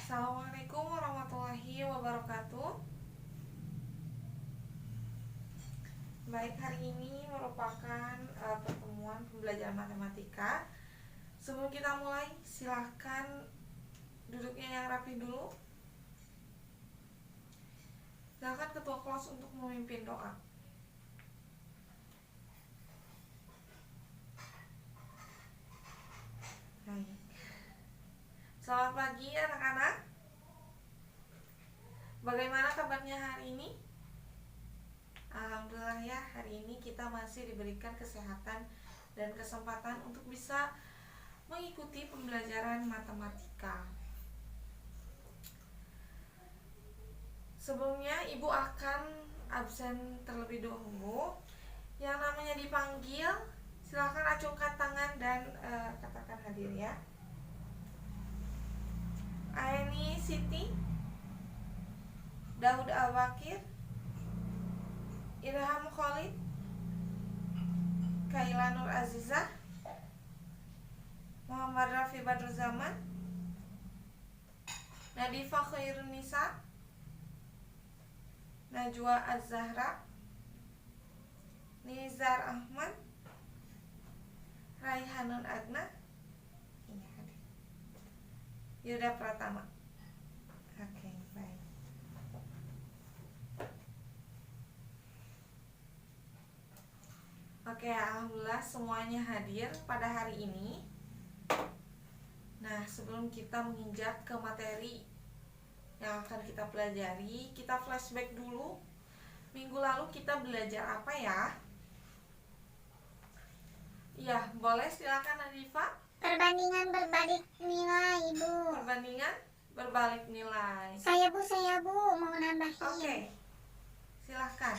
Assalamualaikum warahmatullahi wabarakatuh. Baik, hari ini merupakan pertemuan pembelajaran matematika. Sebelum kita mulai, silahkan duduknya yang rapi dulu. Silahkan ketua kelas untuk memimpin doa. Baik. Selamat pagi anak-anak. Bagaimana kabarnya hari ini? Alhamdulillah ya, hari ini kita masih diberikan kesehatan dan kesempatan untuk bisa mengikuti pembelajaran matematika. Sebelumnya Ibu akan absen terlebih dahulu. Yang namanya dipanggil, silakan acungkan tangan dan katakan hadir ya. Aini Siti, Daud Al-Bakir, Ilham Khalid, Kaila Nur Azizah, Muhammad Rafi Badruzzaman, Nadifa Khairunisa, Najwa Az-Zahra, Nizar Ahmad, Raihanun Adna, Yuda Pratama. Oke, baik. Oke, alhamdulillah semuanya hadir pada hari ini. Nah, sebelum kita menginjak ke materi yang akan kita pelajari, kita flashback dulu. Minggu lalu kita belajar apa ya? Iya, boleh silakan Nadifa. Perbandingan berbalik nilai, Bu. Perbandingan berbalik nilai. Saya Bu, mau nambahin. Oke, silahkan.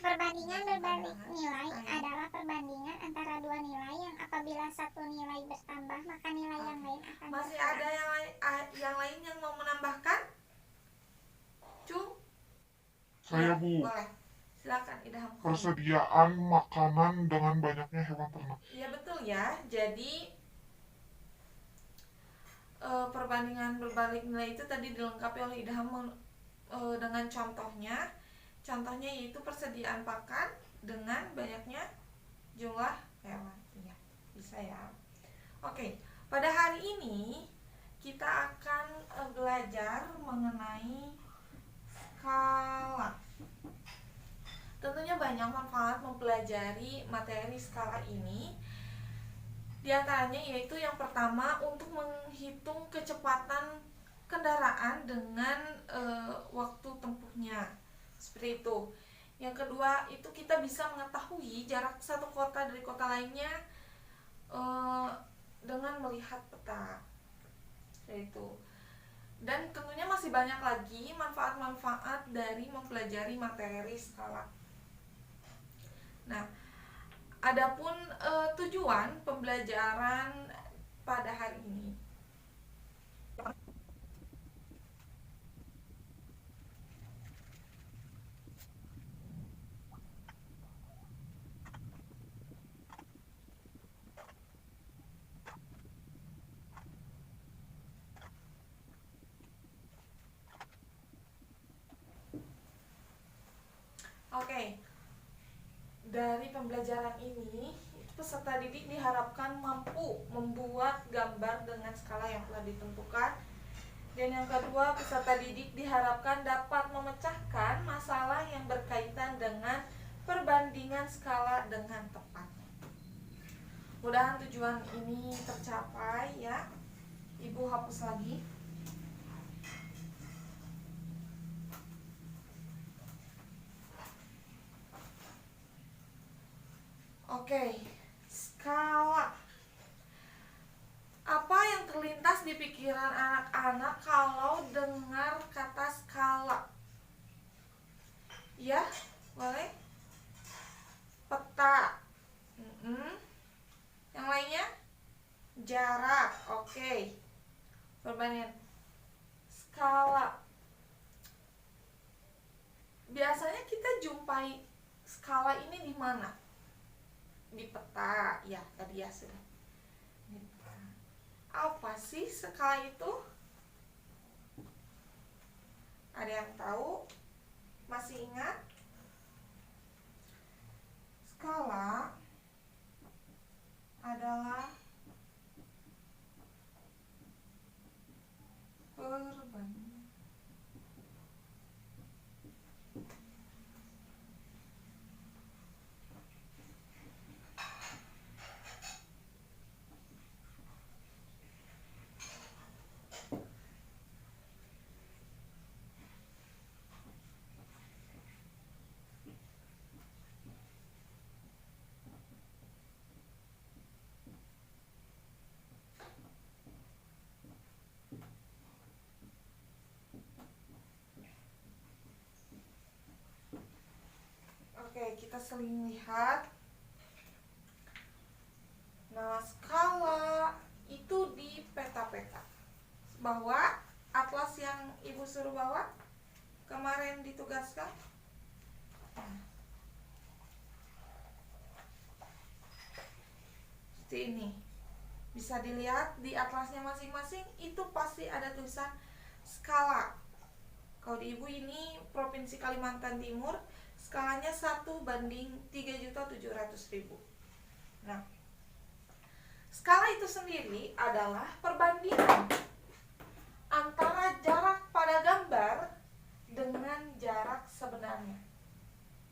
Perbandingan berbalik nilai adalah perbandingan antara dua nilai yang apabila satu nilai bertambah maka nilai yang lain akan Masih berkurang. ada yang lain yang mau menambahkan? Saya Bu, Boleh. Silakan Idham. persediaan makanan dengan banyaknya hewan ternak. Iya betul ya. Jadi perbandingan berbalik nilai itu tadi dilengkapi oleh Idham dengan contohnya. Contohnya yaitu persediaan pakan dengan banyaknya jumlah hewan. Iya, bisa ya. Oke, pada hari ini kita akan belajar mengenai skala. Tentunya banyak manfaat mempelajari materi skala ini. Di antaranya yaitu yang pertama untuk menghitung kecepatan kendaraan dengan waktu tempuhnya. Seperti itu. Yang kedua itu kita bisa mengetahui jarak satu kota dari kota lainnya dengan melihat peta. Seperti itu. Dan tentunya masih banyak lagi manfaat-manfaat dari mempelajari materi skala. Nah, adapun tujuan pembelajaran pada hari ini. Oke. Dari pembelajaran ini, peserta didik diharapkan mampu membuat gambar dengan skala yang telah ditentukan. Dan yang kedua, peserta didik diharapkan dapat memecahkan masalah yang berkaitan dengan perbandingan skala dengan tepat. Mudah-mudahan tujuan ini tercapai ya. Ibu hapus lagi. Oke, skala. Apa yang terlintas di pikiran anak-anak kalau dengar kata skala? Ya, boleh? Peta. Yang lainnya? Jarak. Oke. Perbandingan. Skala. Biasanya kita jumpai skala ini di mana? Di peta, ya tadi ya sudah. Apa sih skala itu? Ada yang tahu? Masih ingat? Skala adalah perbandingan. Oke, kita saling lihat. Nah, skala itu di peta-peta. Bawa atlas yang Ibu suruh bawa kemarin ditugaskan. Nah, seperti ini. Bisa dilihat di atlasnya masing-masing itu pasti ada tulisan skala. Kalau di Ibu ini Provinsi Kalimantan Timur, skalanya 1:3.700.000. Nah, skala itu sendiri adalah perbandingan antara jarak pada gambar dengan jarak sebenarnya.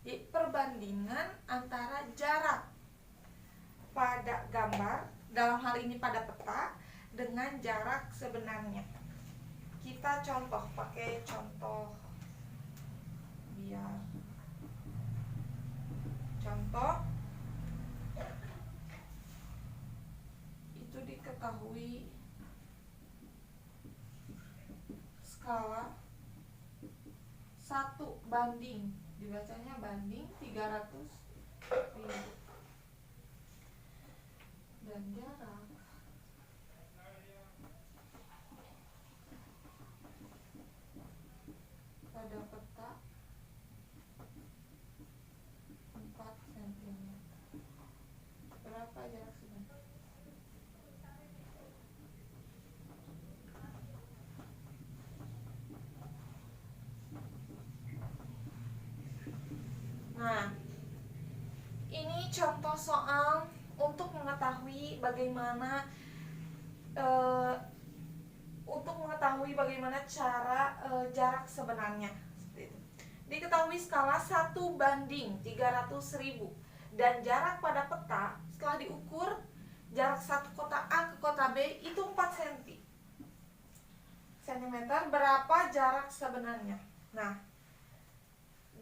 Jadi perbandingan antara jarak pada gambar, dalam hal ini pada peta, dengan jarak sebenarnya. Kita contoh, pakai contoh biar contoh itu diketahui skala 1:, dibacanya banding 300.000, dan jarak pada peta 4 cm. Berapa jarak sebenarnya? Nah, ini contoh soal untuk mengetahui bagaimana cara jarak sebenarnya. Seperti itu. Diketahui skala 1:300.000 dan jarak pada peta setelah diukur jarak satu kota A ke kota B itu 4 cm. Berapa jarak sebenarnya? Nah,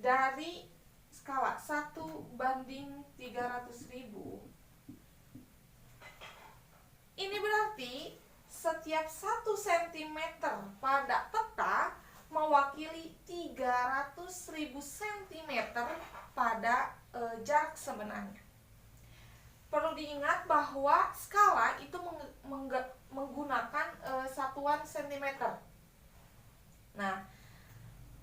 dari skala 1:300.000, ini berarti setiap 1 cm pada peta mewakili 300.000 cm pada jarak sebenarnya. Perlu diingat bahwa skala itu menggunakan satuan cm. Nah,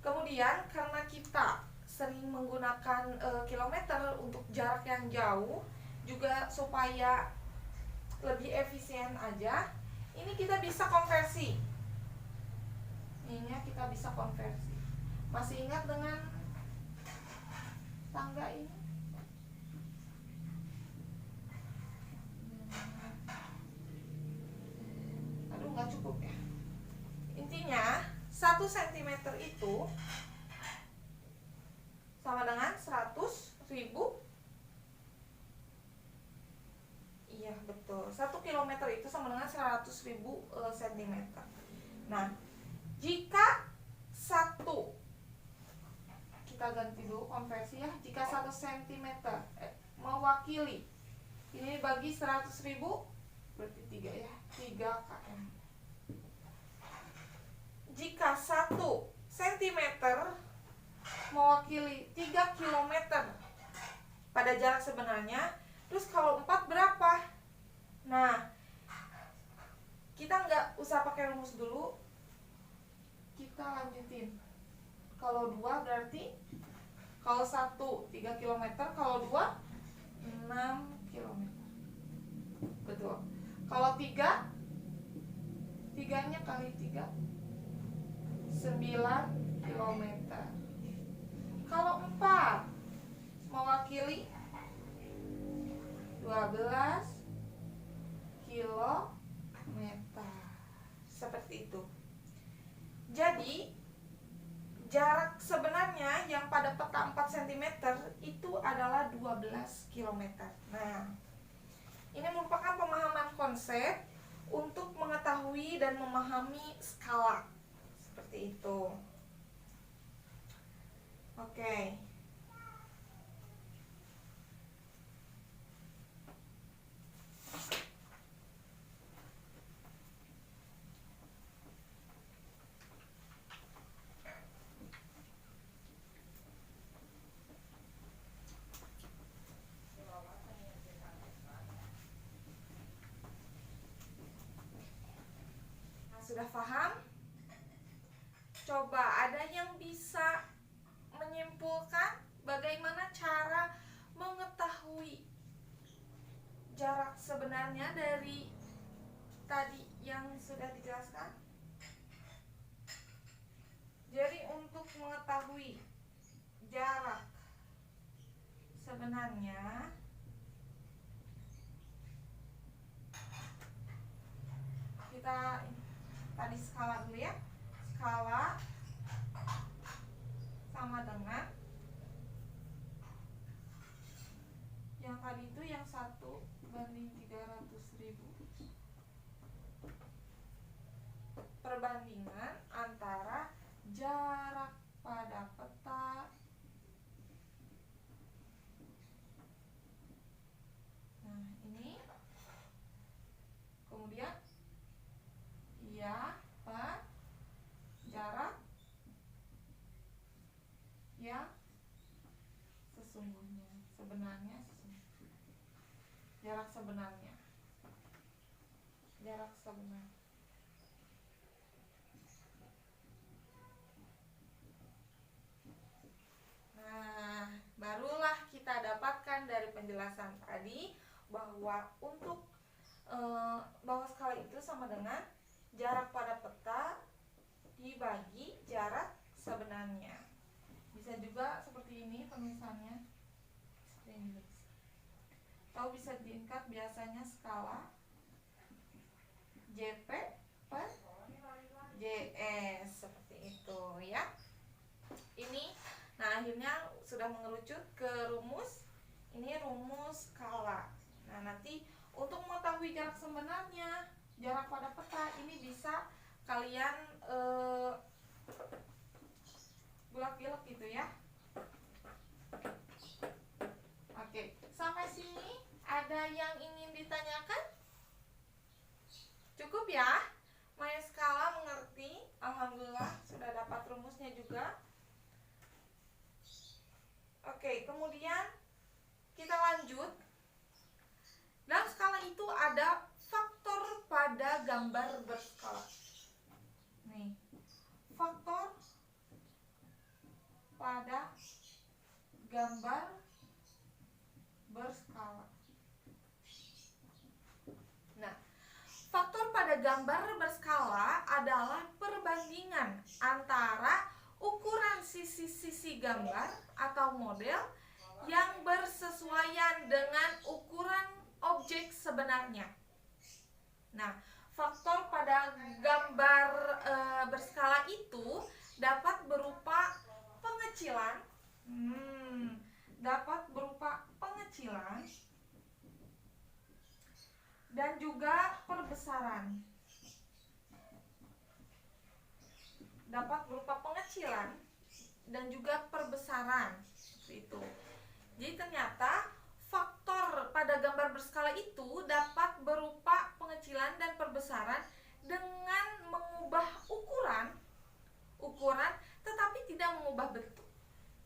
kemudian karena kita sering menggunakan kilometer untuk jarak yang jauh, juga supaya lebih efisien aja, ini kita bisa konversi. Ini kita bisa konversi. Masih ingat dengan tangga ini? Aduh, nggak cukup ya. Intinya 1 cm itu sama dengan 100.000. Iya, betul. 1 kilometer itu sama dengan 100.000 cm. Nah, jika kita ganti dulu konversi ya. Jika 1 cm mewakili, ini bagi 100.000 berarti 3 ya, 3 km. Jika 1 cm mewakili 3 km pada jarak sebenarnya, terus kalau 4 berapa? Nah, kita nggak usah pakai rumus dulu, kita lanjutin. Kalau 2 berarti, kalau 1 3 km, kalau 2 6 km. Betul. Kalau 3 nya kali 3 9 kilometer. Kalau 4 mewakili 12 kilometer. Seperti itu. Jadi jarak sebenarnya yang pada peta 4 cm itu adalah 12 km. Nah, ini merupakan pemahaman konsep untuk mengetahui dan memahami skala. Seperti itu. Oke. Sudah paham? Coba ada yang bisa menyimpulkan bagaimana cara mengetahui jarak sebenarnya dari tadi yang sudah dijelaskan? Jadi untuk mengetahui jarak sebenarnya, kita tadi skala dulu ya. Skala sama dengan yang tadi itu yang 1/300.000, perbandingan antara jarak pada peta ini, kemudian per jarak yang sesungguhnya, jarak sebenarnya. Nah, barulah kita dapatkan dari penjelasan tadi bahwa untuk bahwa skala itu sama dengan jarak pada peta dibagi jarak sebenarnya. Bisa juga seperti ini penulisannya, atau bisa diingkat biasanya skala JP per JS, seperti itu ya. Ini, nah akhirnya sudah mengerucut ke rumus. Ini rumus skala. Nah, nanti untuk mengetahui jarak sebenarnya, jarak pada peta ini bisa kalian bulak-balik gitu ya. Oke, sampai sini ada yang ingin ditanyakan? Cukup ya? Maya skala mengerti? Alhamdulillah sudah dapat rumusnya juga. Oke, kemudian kita lanjut. Dalam skala itu ada faktor pada gambar berskala. Nih, faktor pada gambar berskala. Nah, faktor pada gambar berskala adalah perbandingan antara ukuran sisi-sisi gambar atau model yang bersesuaian dengan ukuran objek sebenarnya. Nah, faktor pada gambar berskala itu dapat berupa pengecilan, dan juga perbesaran. Seperti itu. Jadi ternyata faktor pada gambar berskala itu dapat berupa pengecilan dan perbesaran dengan mengubah ukuran tetapi tidak mengubah bentuk.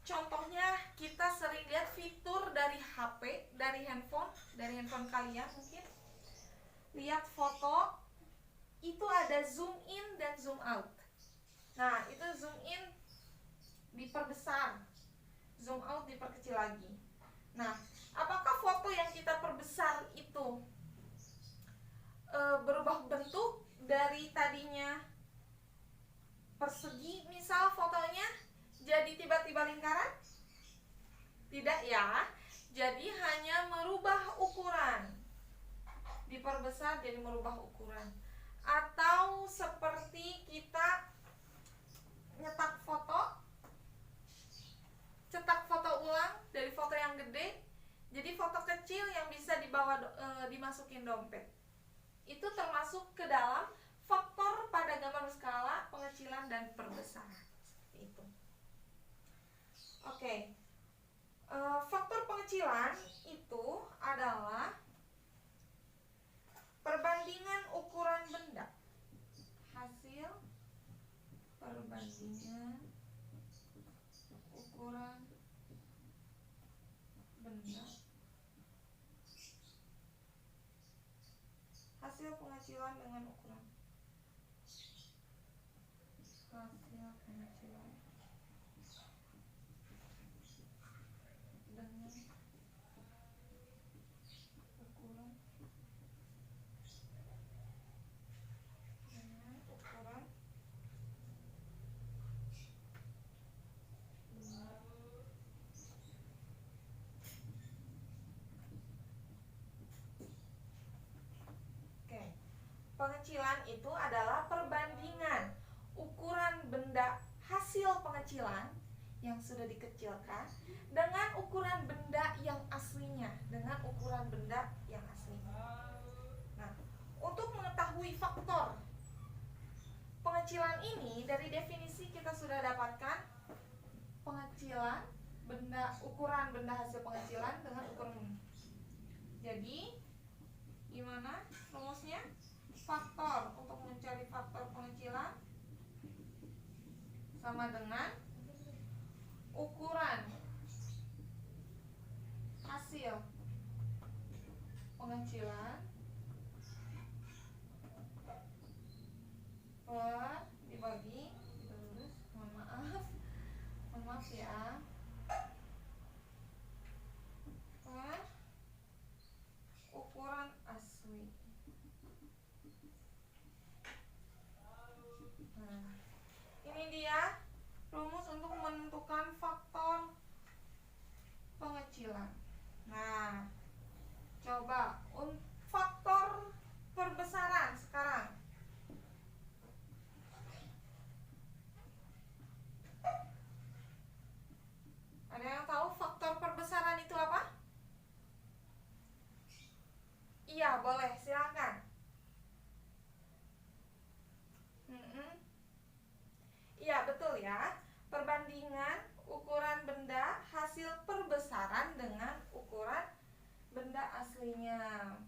Contohnya kita sering lihat fitur dari HP, dari handphone kalian mungkin. Lihat foto, itu ada zoom in dan zoom out. Nah, itu zoom in diperbesar, zoom out diperkecil lagi. Nah, apakah foto yang kita perbesar itu berubah bentuk dari tadinya persegi, misal fotonya Tidak ya. Jadi hanya merubah ukuran. Diperbesar jadi merubah ukuran. Atau seperti kita nyetak foto, cetak foto ulang dari foto yang gede jadi foto kecil yang bisa dibawa dimasukin dompet. Itu termasuk ke dalam faktor pada gambar berskala, pengecilan dan perbesaran. Seperti itu. Oke. Faktor pengecilan itu adalah perbandingan ukuran benda. Hasil perbandingan ukuran benda hasil pengecilan dengan ukuran dengan ukuran Pengecilan itu adalah perbandingan ukuran benda hasil pengecilan yang sudah dikecilkan dengan ukuran benda yang aslinya, dengan ukuran benda yang aslinya. Nah, untuk mengetahui faktor pengecilan ini dari definisi kita sudah dapatkan pengecilan benda, ukuran benda hasil pengecilan dengan ukuran ini. Jadi gimana rumusnya? Faktor untuk mencari faktor pengecilan sama dengan ukuran hasil pengecilan per dibagi terus mohon maaf ya per ukuran asli. Nah, ini dia rumus untuk menentukan faktor pengecilan. Nah, coba faktor perbesaran sekarang. Ada yang tahu faktor perbesaran itu apa? Iya, boleh, silakan. Iya, betul ya. Perbandingan ukuran benda hasil perbesaran dengan ukuran benda aslinya.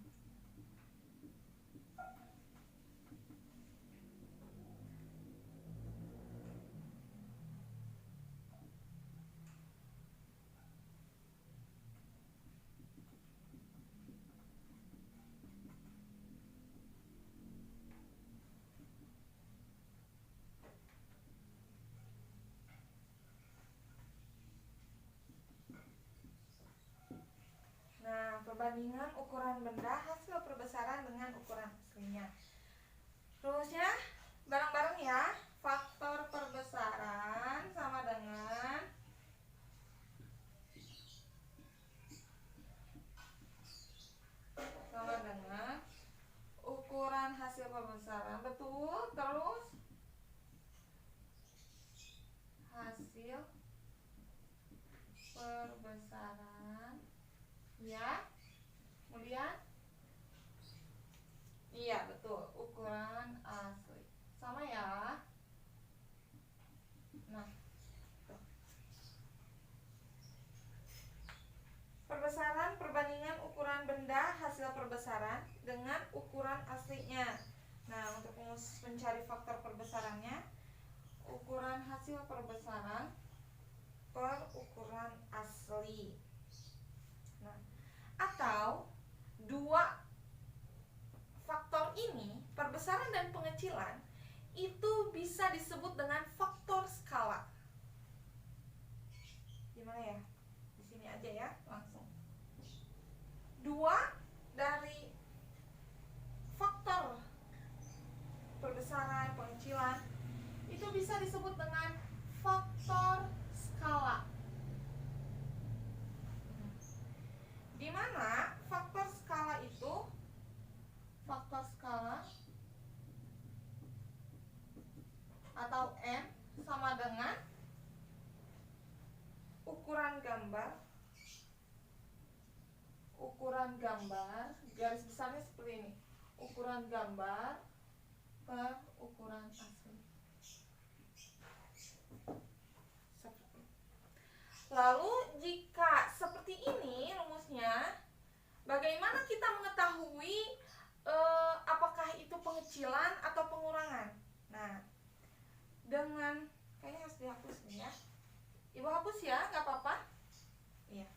Nah, perbandingan ukuran benda hasil perbesaran dengan ukuran aslinya. Rumusnya bareng-bareng ya. Faktor perbesaran sama dengan ukuran hasil perbesaran. Betul. Terus hasil perbesaran ya. Kemudian iya, betul, ukuran asli. Sama ya. Nah, tuh. Perbesaran perbandingan ukuran benda hasil perbesaran dengan ukuran aslinya. Nah, untuk mencari faktor perbesarannya, ukuran hasil perbesaran per ukuran asli. Nah, atau dua faktor ini, perbesaran dan pengecilan, itu bisa disebut dengan faktor skala. Gimana ya? Di sini aja ya, langsung. Dua dari faktor perbesaran, pengecilan, itu bisa disebut dengan faktor skala. skala atau N sama dengan ukuran gambar, garis besarnya seperti ini, ukuran gambar per ukuran asli. Lalu jika seperti ini rumusnya, bagaimana kita mengetahui apakah itu pengecilan atau pengurangan? Nah, dengan kayaknya harus dihapus nih ya. Ibu hapus ya, nggak apa-apa. Iya.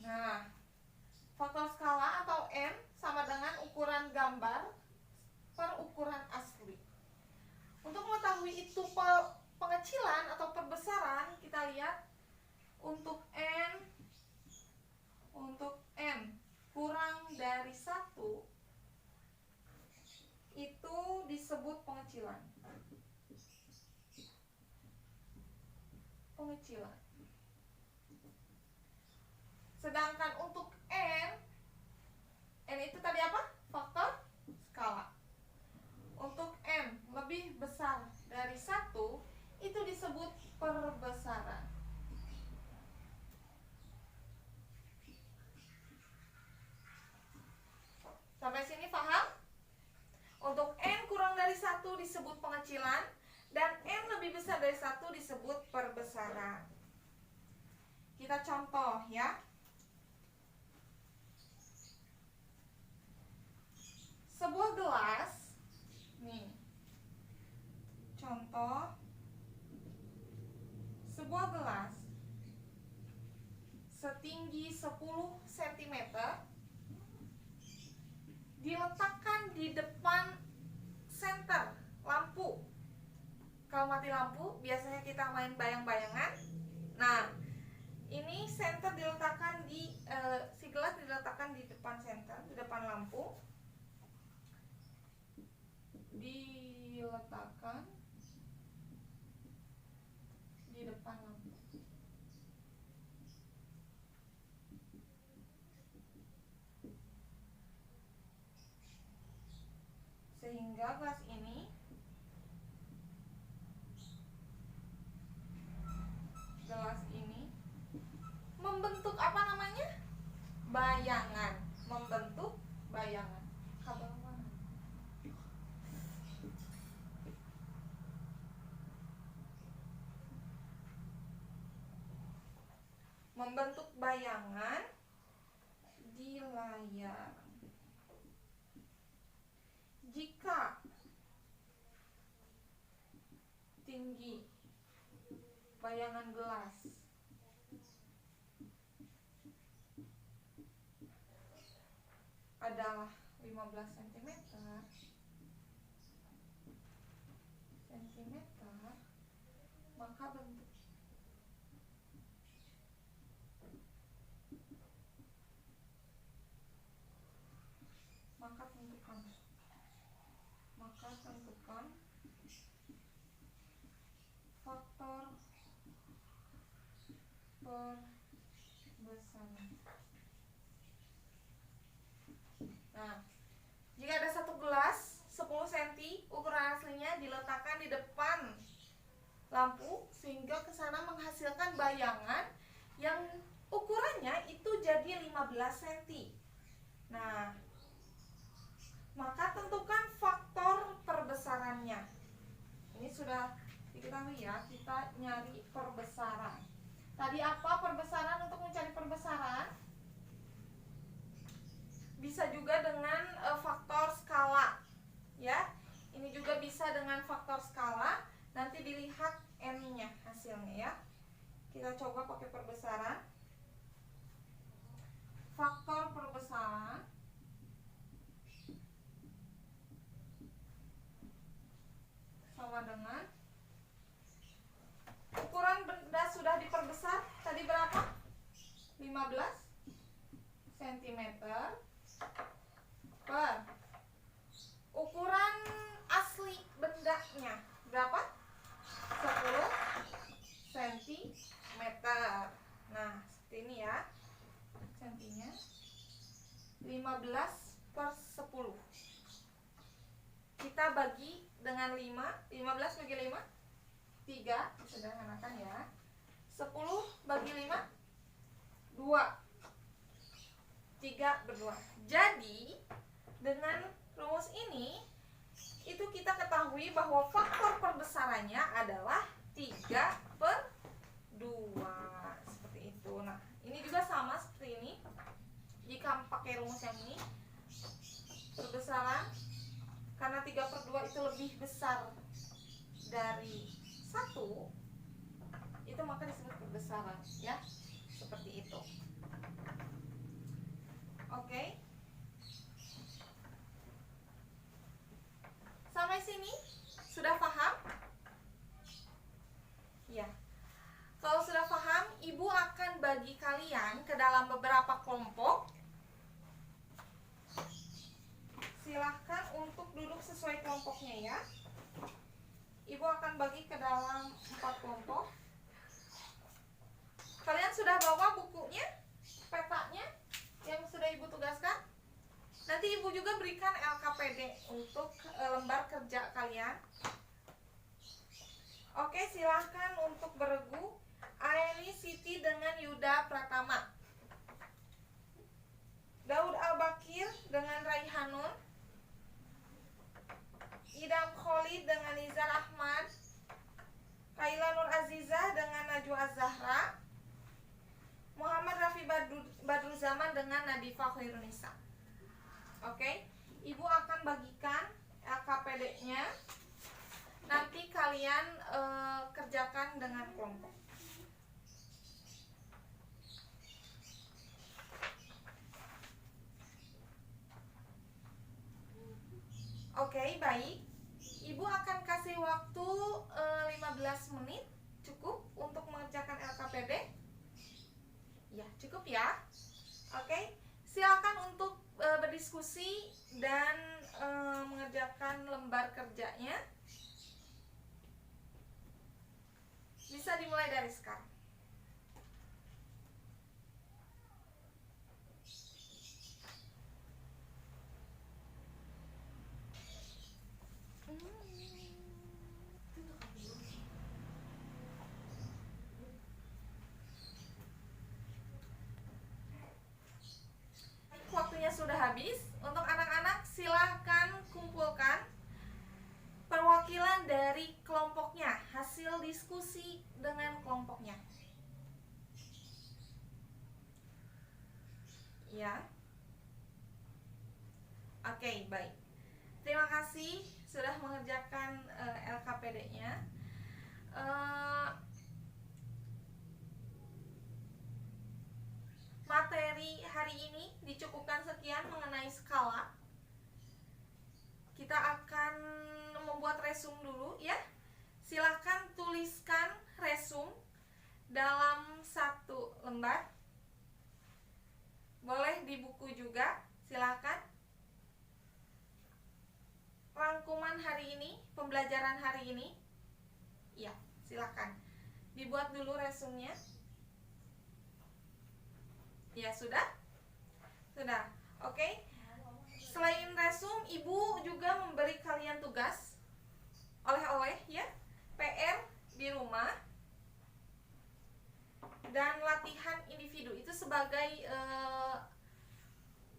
Nah, faktor skala atau N sama dengan ukuran gambar per ukuran asli. Untuk mengetahui itu pengecilan atau perbesaran, kita lihat untuk N kurang dari 1 itu disebut pengecilan. Sedangkan untuk N itu tadi apa? Faktor skala. Untuk N lebih besar dari 1 itu disebut perbesaran. Sampai sini paham? Untuk N kurang dari 1 disebut pengecilan, dan N lebih besar dari 1 disebut perbesaran. Kita contoh ya. Sebuah gelas, nih, contoh, sebuah gelas setinggi 10 cm diletakkan di depan senter lampu. Kalau mati lampu, biasanya kita main bayang-bayangan. Nah, ini senter diletakkan si gelas diletakkan di depan senter, di depan lampu. Diletakkan di depan lampu. Sehingga gelas ini membentuk apa namanya? Bayangan. Membentuk bayangan. Kabel mana? Membentuk bayangan di layar. Jika tinggi bayangan gelas adalah 15 cm, maka tentukan faktor perbesaran. Nah, jika ada satu gelas 10 cm, ukuran aslinya diletakkan di depan lampu sehingga ke sana menghasilkan bayangan yang ukurannya itu jadi 15 cm. Nah, maka tentukan faktor perbesarannya. Ini sudah diketahui ya, kita nyari perbesaran. Tadi apa perbesaran? Untuk mencari perbesaran bisa juga dengan faktor skala ya. Ini juga bisa dengan faktor skala. Nanti dilihat N-nya hasilnya ya. Kita coba pakai perbesaran. Faktor perbesaran sama dengan ukuran benda sudah diperbesar tadi berapa? 15 cm per ukuran asli bendanya berapa? 10 cm. Nah, seperti ini ya. Cm. 15/10. Kita bagi dengan 5. 15 bagi 5 3, disederhanakan ya. 10 bagi 5 2, 3/2. Jadi dengan rumus ini itu kita ketahui bahwa faktor perbesarannya adalah 3/2. Seperti itu. Nah, ini juga sama seperti ini. Jika pakai rumus yang ini, perbesaran karena 3/2 itu lebih besar dari 1, itu maka disebut perbesaran ya. Seperti itu. Oke. Sampai sini sudah paham? Ya. Kalau sudah paham, Ibu akan bagi kalian ke dalam beberapa kelompok. Silahkan untuk duduk sesuai kelompoknya ya. Ibu akan bagi ke dalam 4 kelompok. Kalian sudah bawa bukunya, petanya yang sudah Ibu tugaskan? Nanti Ibu juga berikan LKPD untuk lembar kerja kalian. Oke, silahkan untuk beregu. Aeni Siti dengan Yuda Pratama, Daud Al-Bakir dengan Raihanun, Idam Khalid dengan Nizar Ahmad, Kaila Nur Azizah dengan Najwa Az-Zahra, Muhammad Rafi Badruzaman dengan Nadifa Khairunisa. Oke, Ibu akan bagikan LKPD-nya. Nanti kalian kerjakan dengan kelompok. Oke, baik. Ibu akan kasih waktu 15 menit cukup untuk mengerjakan LKPD. Ya, cukup ya. Oke, silakan untuk berdiskusi dan mengerjakan lembar kerjanya. Bisa dimulai dari sekarang. Waktunya sudah habis. Untuk anak-anak silahkan kumpulkan perwakilan dari kelompoknya, hasil diskusi dengan kelompoknya. Ya. Oke, baik. Terima kasih sudah mengerjakan LKPD-nya. Materi hari ini dicukupkan sekian mengenai skala. Kita akan membuat resume dulu ya. Silahkan tuliskan resume dalam 1 lembar. Boleh di buku juga, silahkan. Rangkuman hari ini, pembelajaran hari ini, ya, silahkan dibuat dulu resumenya. Ya, sudah? Sudah, oke. Selain resume, Ibu juga memberi kalian tugas oleh-oleh ya, PR di rumah, dan latihan individu. Itu sebagai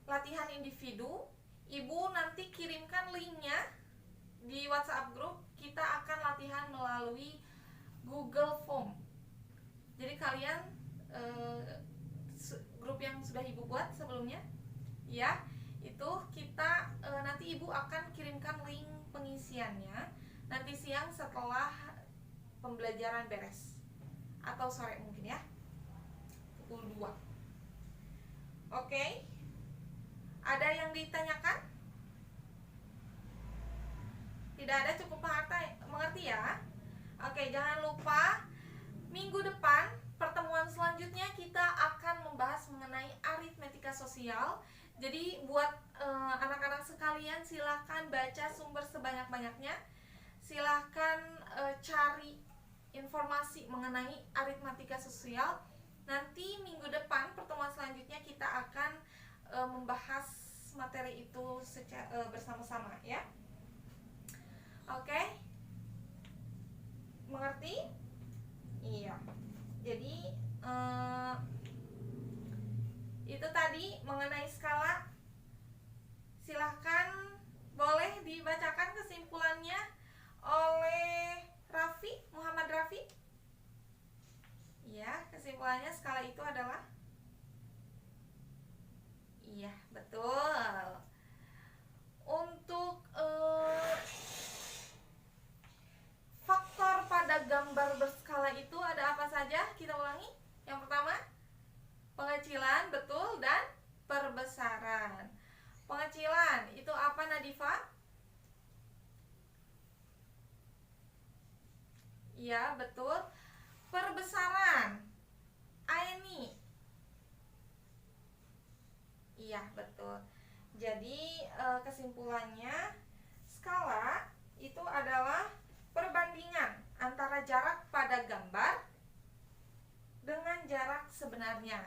latihan individu. Ibu nanti kirimkan linknya di WhatsApp grup. Kita akan latihan melalui Google Form. Jadi kalian grup yang sudah Ibu buat sebelumnya ya, itu kita nanti Ibu akan kirimkan link pengisiannya nanti siang setelah pembelajaran beres, atau sore mungkin ya, pukul 2. Oke. Ada yang ditanyakan? Tidak ada, cukup mengerti ya. Oke, jangan lupa minggu depan pertemuan selanjutnya kita akan membahas mengenai aritmetika sosial. Jadi buat anak-anak sekalian, silahkan baca sumber sebanyak-banyaknya. Silahkan cari informasi mengenai aritmetika sosial. Nanti minggu depan pertemuan selanjutnya kita akan membahas materi itu bersama-sama ya. Oke? Mengerti? Iya. Jadi itu tadi mengenai skala. Silahkan boleh dibacakan kesimpulannya oleh Raffi, Muhammad Raffi. Ya, kesimpulannya skala itu adalah, iya betul. Untuk faktor pada gambar berskala itu ada apa saja? Kita ulangi. Yang pertama, pengecilan, betul, dan perbesaran. Pengecilan itu apa, Nadifa? Ya, betul. Perbesaran, Aini. Iya, betul. Jadi kesimpulannya, skala itu adalah perbandingan antara jarak pada gambar dengan jarak sebenarnya.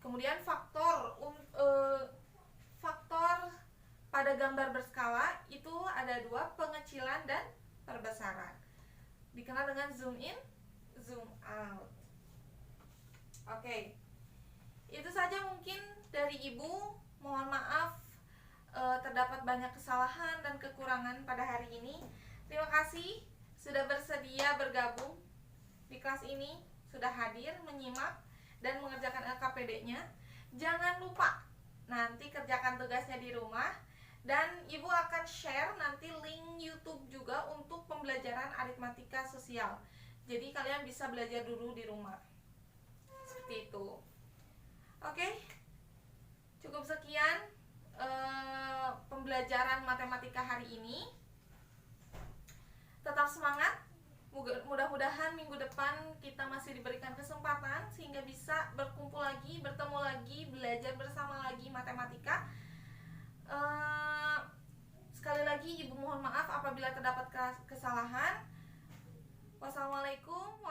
Kemudian faktor pada gambar berskala itu ada dua, pengecilan dan perbesaran. Dikenal dengan zoom in, zoom out. Oke. Itu saja mungkin dari Ibu. Mohon maaf terdapat banyak kesalahan dan kekurangan pada hari ini. Terima kasih sudah bersedia bergabung di kelas ini, sudah hadir, menyimak, dan mengerjakan LKPD-nya. Jangan lupa nanti kerjakan tugasnya di rumah. Dan Ibu akan share nanti link YouTube juga untuk pembelajaran aritmatika sosial. Jadi kalian bisa belajar dulu di rumah. Seperti itu. Oke. Cukup sekian pembelajaran matematika hari ini. Tetap semangat. Mudah-mudahan minggu depan kita masih diberikan kesempatan sehingga bisa berkumpul lagi, bertemu lagi, belajar bersama lagi matematika. Sekali lagi Ibu mohon maaf apabila terdapat kesalahan. Wassalamualaikum